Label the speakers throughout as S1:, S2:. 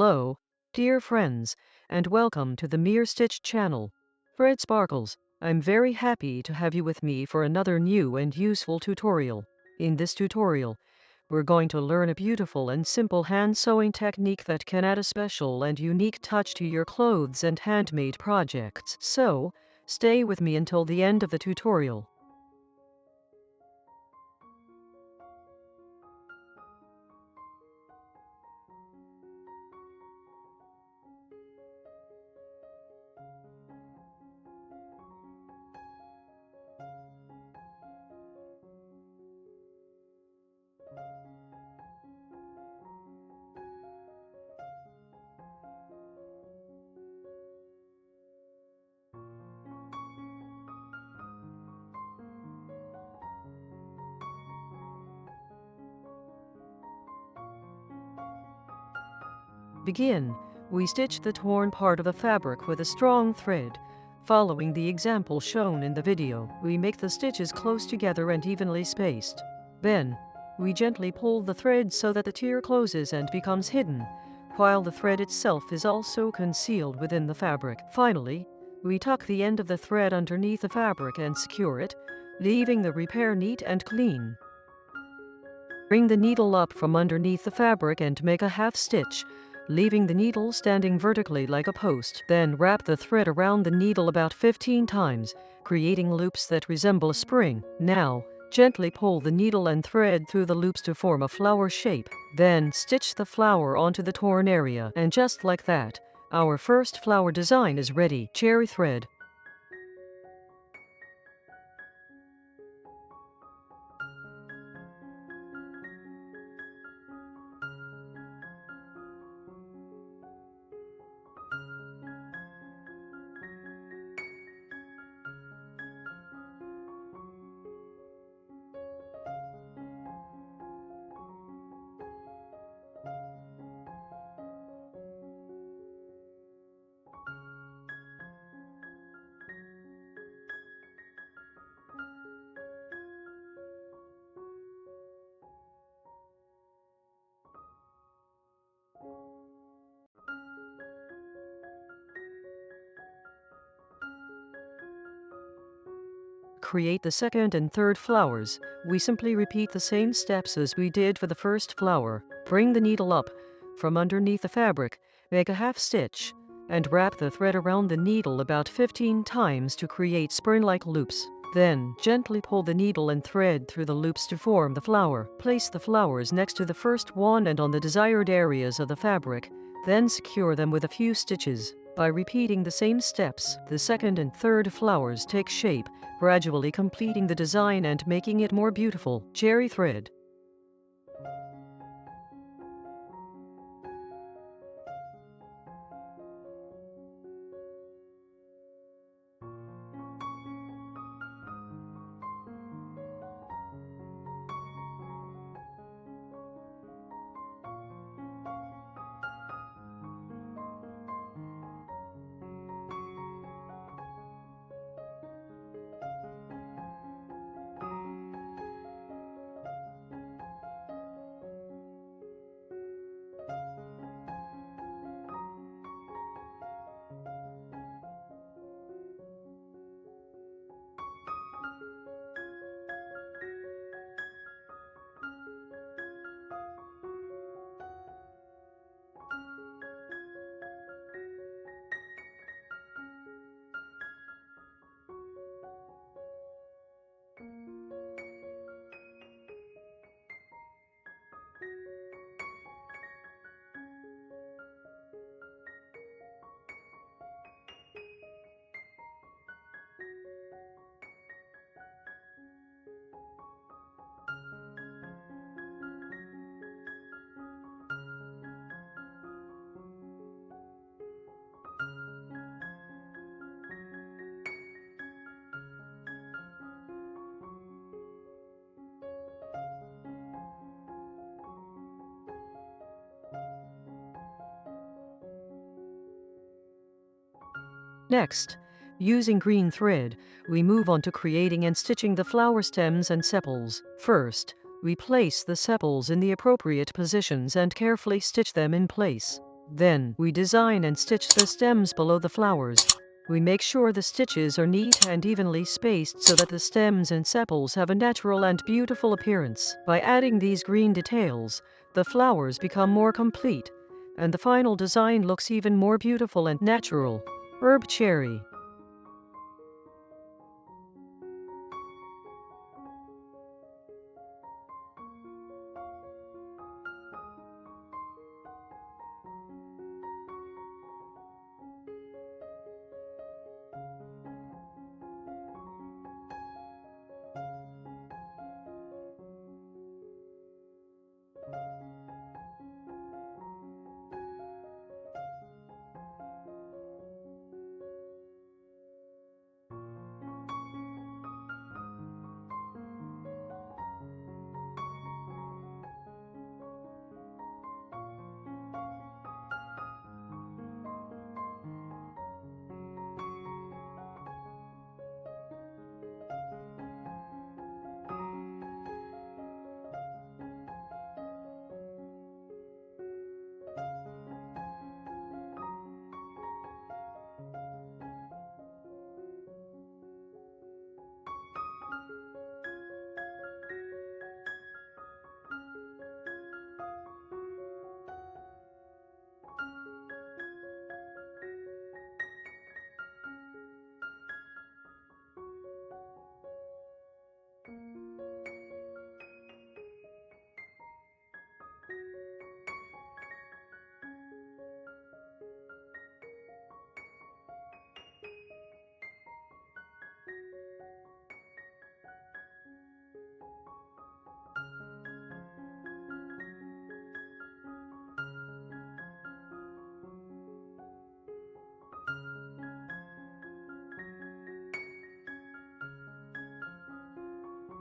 S1: Hello, dear friends, and welcome to the Mir Stitch channel. Thread Sparkles, I'm very happy to have you with me for another new and useful tutorial. In this tutorial, we're going to learn a beautiful and simple hand sewing technique that can add a special and unique touch to your clothes and handmade projects. So, stay with me until the end of the tutorial. Begin. We stitch the torn part of the fabric with a strong thread. Following the example shown in the video, we make the stitches close together and evenly spaced. Then, we gently pull the thread so that the tear closes and becomes hidden, while the thread itself is also concealed within the fabric. Finally, we tuck the end of the thread underneath the fabric and secure it, leaving the repair neat and clean. Bring the needle up from underneath the fabric and make a half stitch, leaving the needle standing vertically like a post. Then wrap the thread around the needle about 15 times, creating loops that resemble a spring. Now, gently pull the needle and thread through the loops to form a flower shape. Then stitch the flower onto the torn area. And just like that, our first flower design is ready. Cherry thread. Create the second and third flowers. We simply repeat the same steps as we did for the first flower. Bring the needle up from underneath the fabric, make a half stitch, and wrap the thread around the needle about 15 times to create spring-like loops. Then, gently pull the needle and thread through the loops to form the flower. Place the flowers next to the first one and on the desired areas of the fabric, then secure them with a few stitches. By repeating the same steps, the second and third flowers take shape, gradually completing the design and making it more beautiful. Cherry thread. Next, using green thread, we move on to creating and stitching the flower stems and sepals. First, we place the sepals in the appropriate positions and carefully stitch them in place. Then, we design and stitch the stems below the flowers. We make sure the stitches are neat and evenly spaced so that the stems and sepals have a natural and beautiful appearance. By adding these green details, the flowers become more complete, and the final design looks even more beautiful and natural. Herb cherry.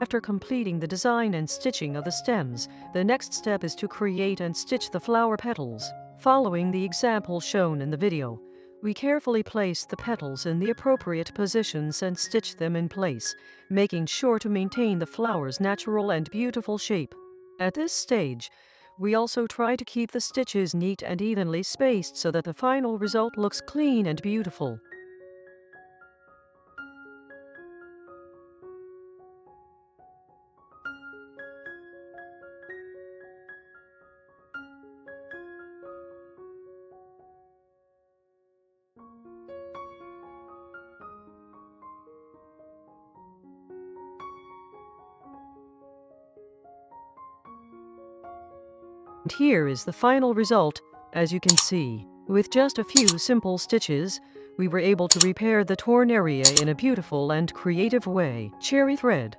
S1: After completing the design and stitching of the stems, the next step is to create and stitch the flower petals. Following the example shown in the video, we carefully place the petals in the appropriate positions and stitch them in place, making sure to maintain the flower's natural and beautiful shape. At this stage, we also try to keep the stitches neat and evenly spaced so that the final result looks clean and beautiful. And here is the final result. As you can see, with just a few simple stitches, we were able to repair the torn area in a beautiful and creative way. Cherry thread.